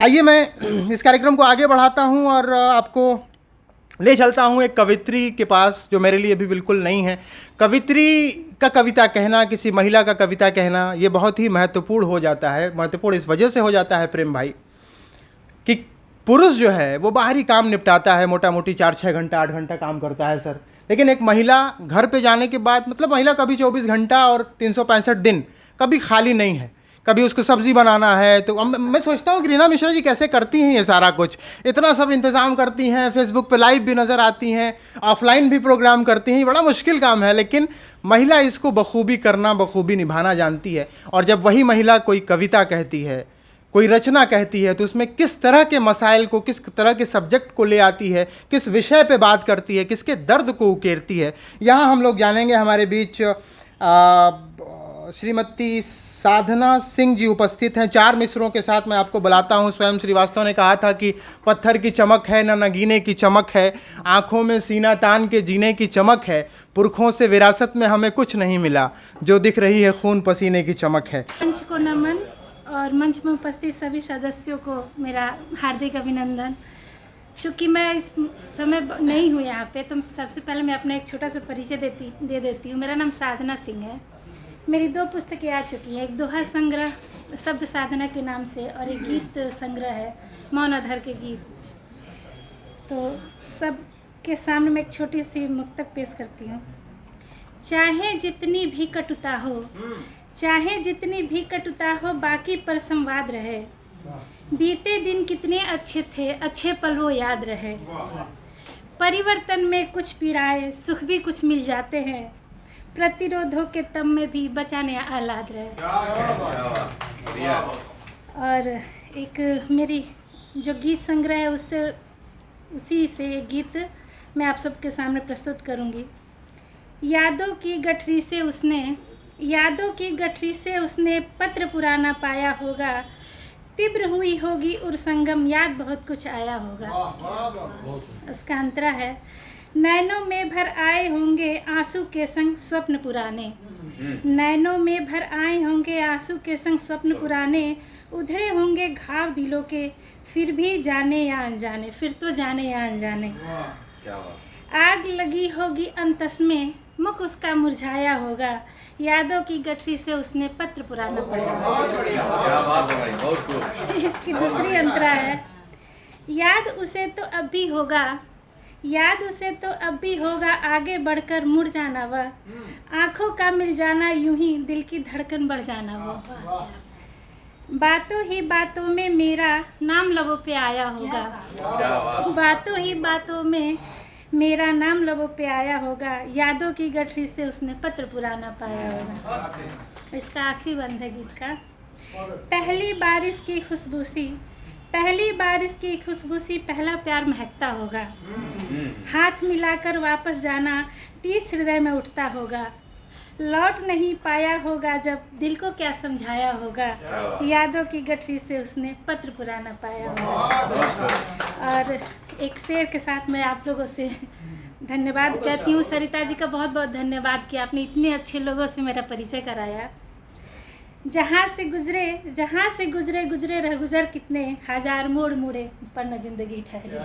आइए मैं इस कार्यक्रम को आगे बढ़ाता हूं और आपको ले चलता हूं एक कवित्री के पास जो मेरे लिए भी बिल्कुल नहीं है। कवित्री का कविता कहना, किसी महिला का कविता कहना, ये बहुत ही महत्वपूर्ण हो जाता है। महत्वपूर्ण इस वजह से हो जाता है प्रेम भाई कि पुरुष जो है वो बाहरी काम निपटाता है, मोटा मोटी 4-6 घंटा 8 घंटा काम करता है सर। लेकिन एक महिला घर पे जाने के बाद, मतलब महिला कभी 24 घंटा और 365 दिन कभी खाली नहीं है। कभी उसको सब्जी बनाना है तो मैं सोचता हूँ कि रीना मिश्रा जी कैसे करती हैं ये सारा कुछ, इतना सब इंतज़ाम करती हैं, फेसबुक पे लाइव भी नज़र आती हैं, ऑफलाइन भी प्रोग्राम करती हैं। बड़ा मुश्किल काम है, लेकिन महिला इसको बखूबी करना, बखूबी निभाना जानती है। और जब वही महिला कोई कविता कहती है, कोई रचना कहती है, तो उसमें किस तरह के मसाइल को, किस तरह के सब्जेक्ट को ले आती है, किस विषय पे बात करती है, किसके दर्द को उकेरती है, यहाँ हम लोग जानेंगे। हमारे बीच श्रीमती साधना सिंह जी उपस्थित हैं। 4 मिसरों के साथ मैं आपको बुलाता हूं। स्वयं श्रीवास्तव ने कहा था कि पत्थर की चमक है न नगीने की चमक है, आंखों में सीना तान के जीने की चमक है, पुरखों से विरासत में हमें कुछ नहीं मिला, जो दिख रही है खून पसीने की चमक है। मंच को नमन और मंच में उपस्थित सभी सदस्यों को मेरा हार्दिक अभिनंदन। चूँकि मैं इस समय नहीं हूँ यहाँ पे, तो सबसे पहले मैं अपना एक छोटा सा परिचय दे देती हूँ। मेरा नाम साधना सिंह है। मेरी 2 पुस्तकें आ चुकी हैं, एक दोहा संग्रह शब्द साधना के नाम से और एक गीत संग्रह है मौन अधर के गीत। तो सब के सामने मैं एक छोटी सी मुक्तक पेश करती हूँ। चाहे जितनी भी कटुता हो, चाहे जितनी भी कटुता हो, बाकी पर संवाद रहे, बीते दिन कितने अच्छे थे, अच्छे पल वो याद रहे, परिवर्तन में कुछ पीड़ाएं, सुख भी कुछ मिल जाते हैं, प्रतिरोधों के तम में भी बचाने आलाद रहे। और एक मेरी जो गीत संग्रह है उसी से एक गीत मैं आप सबके सामने प्रस्तुत करूंगी। यादों की गठरी से उसने पत्र पुराना पाया होगा, तीव्र हुई होगी उर्संगम, याद बहुत कुछ आया होगा। उसका अंतरा है, नैनों में भर आए होंगे आंसू के संग स्वप्न पुराने, नैनों में भर आए होंगे आंसू के संग स्वप्न पुराने, उधड़े होंगे घाव दिलों के, फिर भी जाने या अनजाने, फिर तो जाने या अनजाने। आग लगी होगी अंतस में, मुख उसका मुरझाया होगा, यादों की गठरी से उसने पत्र पुराना पाया होगा। इसकी दूसरी अंतरा है, याद उसे तो अब भी होगा, याद उसे तो अब भी होगा, आगे बढ़कर मुड़ जाना वह, आंखों का मिल जाना यूं ही दिल की धड़कन बढ़ जाना वो, बातों ही बातों में मेरा नाम लबों पे आया होगा, बातों ही बातों में मेरा नाम लबों पे आया होगा, यादों की गठरी से उसने पत्र पुराना पाया होगा। इसका आखिरी बंद है गीत का। पहली बारिश की खुशबू सी पहला प्यार महकता होगा, हाथ मिलाकर वापस जाना टीस हृदय में उठता होगा, लौट नहीं पाया होगा जब दिल को क्या समझाया होगा, यादों की गठरी से उसने पत्र पुराना पाया होगा। और एक शेर के साथ मैं आप लोगों से धन्यवाद कहती हूँ। सरिता जी का बहुत बहुत धन्यवाद कि आपने इतने अच्छे लोगों से मेरा परिचय कराया। जहाँ से गुजरे रह गुजर कितने, हजार मोड़ मुड़े पर न जिंदगी ठहरी।